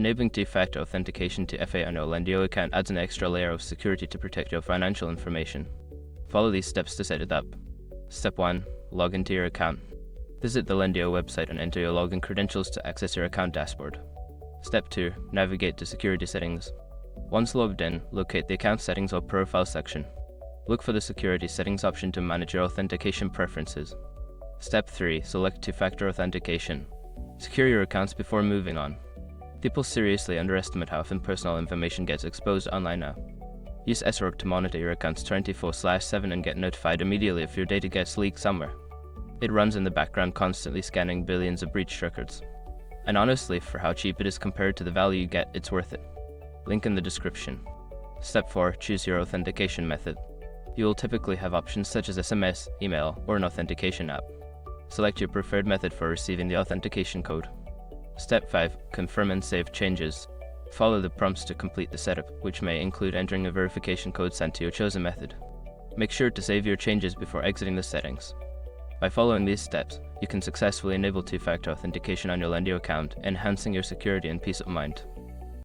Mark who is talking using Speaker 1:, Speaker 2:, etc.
Speaker 1: Enabling two-factor authentication to FA on your Lendio account adds an extra layer of security to protect your financial information. Follow these steps to set it up. Step 1. Log into your account. Visit the Lendio website and enter your login credentials to access your account dashboard. Step 2. Navigate to Security Settings. Once logged in, locate the Account Settings or Profile section. Look for the Security Settings option to manage your authentication preferences. Step 3. Select two-factor authentication. Secure your accounts before moving on. People seriously underestimate how often personal information gets exposed online now. Use SROG to monitor your accounts 24/7 and get notified immediately if your data gets leaked somewhere. It runs in the background, constantly scanning billions of breached records. And honestly, for how cheap it is compared to the value you get, it's worth it. Link in the description. Step 4. Choose your authentication method. You will typically have options such as SMS, email, or an authentication app. Select your preferred method for receiving the authentication code. Step 5. Confirm and save changes. Follow the prompts to complete the setup, which may include entering a verification code sent to your chosen method. Make sure to save your changes before exiting the settings. By following these steps, you can successfully enable two-factor authentication on your Lendio account, enhancing your security and peace of mind.